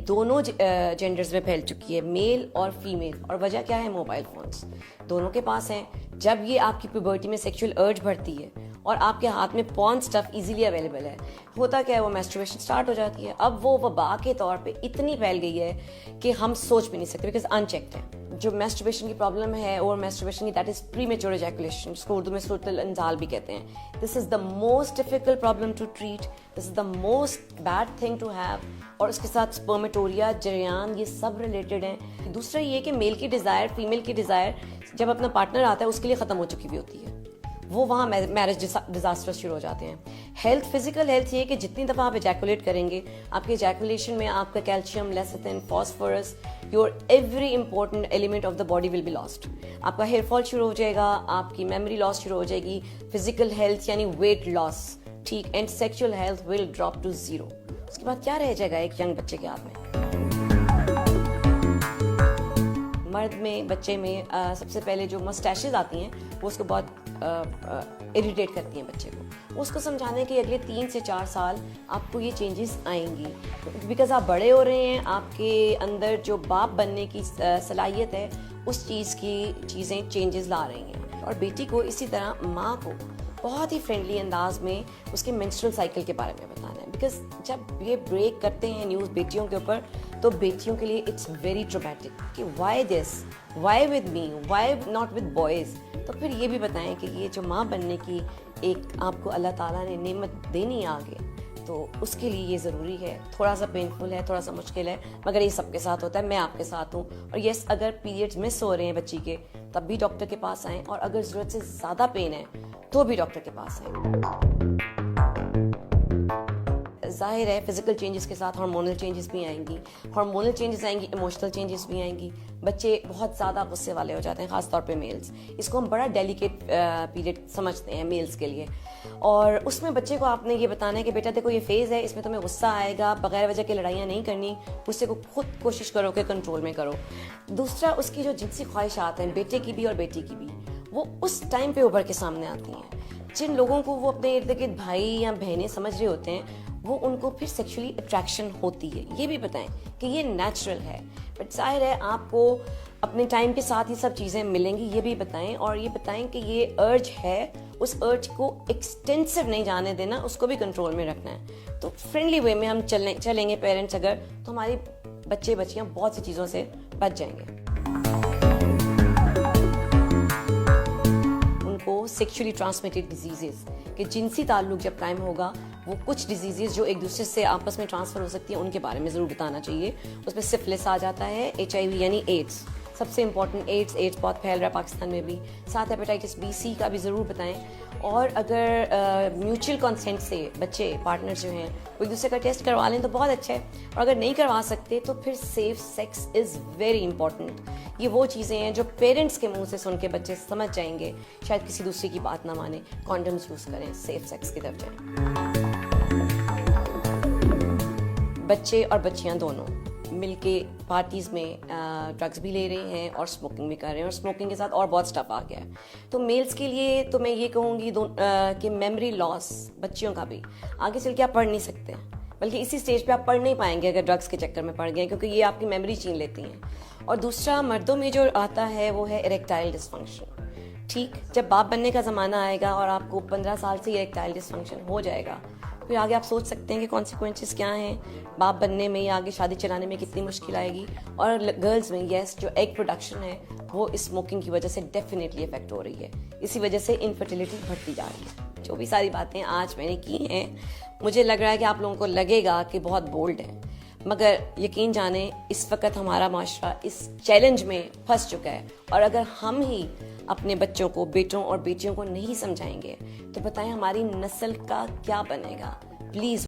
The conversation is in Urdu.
دونوں جینڈرز میں پھیل چکی ہے, میل اور فیمیل. اور وجہ کیا ہے؟ موبائل فونس دونوں کے پاس ہیں. جب یہ آپ کی پیوبرٹی میں سیکشول ارج بڑھتی ہے اور آپ کے ہاتھ میں پورن سٹف ایزیلی اویلیبل ہے, ہوتا کیا ہے, وہ میسٹربیشن سٹارٹ ہو جاتی ہے. اب وہ وبا کے طور پہ اتنی پھیل گئی ہے کہ ہم سوچ بھی نہیں سکتے, بیکاز انچیکڈ ہے. جو میسٹربیشن کی پرابلم ہے, اور میسٹربیشن کی دیٹ از پری میچور ایجیکولیشن, جس کو اردو میں صورت الانزال بھی کہتے ہیں. This is the most difficult problem to treat, this is the most bad thing to have. اور اس کے ساتھ سپرمیٹوریا, جریان, یہ سب ریلیٹڈ ہیں. دوسرا یہ کہ میل کی ڈیزائر, فیمیل کی ڈیزائر جب اپنا پارٹنر آتا ہے اس کے لیے ختم ہو چکی ہوئی ہوتی ہے, وہ وہاں میرج ڈیزاسٹر شروع ہو جاتے ہیں. ہیلتھ, فزیکل ہیلتھ یہ کہ جتنی دفعہ آپ ایجیکولیٹ کریں گے, آپ کے ایجیکولیشن میں آپ کا calcium, lecithin, phosphorus, your every important element of the body will be lost. آپ کا ہیئر فال شروع ہو جائے گا, آپ کی میموری لاس شروع ہو جائے گی, فزیکل ہیلتھ یعنی ویٹ لاس, ٹھیک, and sexual health will drop to zero. اس کے بعد کیا رہ جائے گا ایک ینگ بچے کے ہاتھ میں؟ مرد میں, بچے میں سب سے پہلے جو مسٹیشز آتی ہیں وہ اس کو بہت اریٹیٹ کرتی ہیں بچے کو. اس کو سمجھانے کہ اگلے 3 سے 4 سال آپ کو یہ چینجز آئیں گی, بیکاز آپ بڑے ہو رہے ہیں, آپ کے اندر جو باپ بننے کی صلاحیت ہے اس چیز کی چیزیں چینجز لا رہی ہیں. اور بیٹی کو اسی طرح ماں کو بہت ہی فرینڈلی انداز میں اس کے مینسٹرل سائیکل کے بارے میں بتانا ہے, بیکاز جب یہ بریک کرتے ہیں نیوز بیٹیوں کے اوپر تو بیٹیوں کے لیے اٹس ویری ٹرومیٹک کہ why this, why with me, why not with boys. تو پھر یہ بھی بتائیں کہ یہ جو ماں بننے کی ایک آپ کو اللہ تعالیٰ نے نعمت دینی ہے آگے, تو اس کے لیے یہ ضروری ہے. تھوڑا سا پینفل ہے, تھوڑا سا مشکل ہے, مگر یہ سب کے ساتھ ہوتا ہے, میں آپ کے ساتھ ہوں. اور یس, اگر پیریڈز مس ہو رہے ہیں بچی کے تب بھی ڈاکٹر کے پاس آئیں, اور اگر ضرورت سے زیادہ پین ہے تو بھی ڈاکٹر کے پاس آئیں. ظاہر ہے فزیکل چینجز کے ساتھ ہارمونل چینجز بھی آئیں گی, ہارمونل چینجز آئیں گی, ایموشنل چینجز بھی آئیں گی. بچے بہت زیادہ غصے والے ہو جاتے ہیں, خاص طور پہ میلز. اس کو ہم بڑا ڈیلیکیٹ پیریڈ سمجھتے ہیں میلز کے لیے, اور اس میں بچے کو آپ نے یہ بتانا ہے کہ بیٹا دیکھو یہ فیز ہے, اس میں تمہیں غصہ آئے گا, بغیر وجہ کے لڑائیاں نہیں کرنی, غصے کو خود کوشش کرو کہ کنٹرول میں کرو. دوسرا, اس کی جو جنسی خواہشات ہیں بیٹے کی بھی اور بیٹی کی بھی, وہ اس ٹائم پہ ابھر کے سامنے آتی ہیں. جن لوگوں کو وہ اپنے ارد گرد بھائی یا بہنیں سمجھ رہے ہوتے ہیں, وہ ان کو پھر سیکشولی اٹریکشن ہوتی ہے. یہ بھی بتائیں کہ یہ نیچرل ہے, بٹ ظاہر ہے آپ کو اپنے ٹائم کے ساتھ ہی سب چیزیں ملیں گی. یہ بھی بتائیں, اور یہ بتائیں کہ یہ ارج ہے, اس ارج کو ایکسٹینسو نہیں جانے دینا, اس کو بھی کنٹرول میں رکھنا ہے. تو فرینڈلی وے میں ہم چلیں گے پیرنٹس اگر, تو ہماری بچے بچیاں بہت سی چیزوں سے بچ جائیں گے. کو سیکشولی ٹرانسمیٹڈ ڈیزیزز کہ جنسی تعلق جب قائم ہوگا, وہ کچھ ڈیزیزز جو ایک دوسرے سے آپس میں ٹرانسفر ہو سکتی ہیں ان کے بارے میں ضرور بتانا چاہیے. اس میں سفلس آ جاتا ہے, HIV یعنی ایڈس سب سے امپورٹنٹ, ایڈس بہت پھیل رہا ہے پاکستان میں بھی, ساتھ ہیپیٹائٹس B, C کا بھی ضرور بتائیں. اور اگر میوچل کنسینٹ سے بچے پارٹنر جو ہیں کوئی دوسرے کا ٹیسٹ کروا لیں تو بہت اچھا ہے, اور اگر نہیں کروا سکتے تو پھر safe sex is very important. یہ وہ چیزیں ہیں جو پیرنٹس کے منہ سے سن کے بچے سمجھ جائیں گے, شاید کسی دوسرے کی بات نہ مانیں, کانڈمس یوز کریں, سیف سیکس کی طرف جائیں. بچے اور بچیاں دونوں مل کے پارٹیز میں ڈرگس بھی لے رہے ہیں اور اسموکنگ بھی کر رہے ہیں, اور اسموکنگ کے ساتھ اور بہت اسٹف آ گیا ہے. تو میلز کے لیے تو میں یہ کہوں گی کہ میموری لاس بچیوں کا بھی آگے چل کے آپ پڑھ نہیں سکتے, بلکہ اسی اسٹیج پہ آپ پڑھ نہیں پائیں گے اگر ڈرگس کے چکر میں پڑ گئے, کیونکہ یہ آپ کی میموری چھین لیتی ہیں. اور دوسرا, مردوں میں جو آتا ہے وہ ہے اریکٹائل ڈسفنکشن. ٹھیک, جب باپ بننے کا زمانہ آئے گا اور آپ کو 15 سال سے اریکٹائل ڈسفنکشن ہو جائے گا, پھر آگے آپ سوچ سکتے ہیں کہ کانسیکوینسز کیا ہیں باپ بننے میں, یا آگے شادی چلانے میں کتنی مشکل آئے گی. اور گرلز میں یس, جو ایگ پروڈکشن ہے وہ اسموکنگ کی وجہ سے ڈیفینیٹلی افیکٹ ہو رہی ہے, اسی وجہ سے انفرٹیلٹی بڑھتی جا رہی ہے. جو بھی ساری باتیں آج میں نے کی ہیں, مجھے لگ رہا ہے کہ آپ لوگوں کو لگے گا کہ بہت بولڈ ہے, مگر یقین جانیں اس وقت ہمارا معاشرہ اس چیلنج میں پھنس چکا ہے. اور اگر ہم ہی اپنے بچوں کو, بیٹوں اور بیٹیوں کو نہیں سمجھائیں گے تو بتائیں ہماری نسل کا کیا بنے گا. پلیز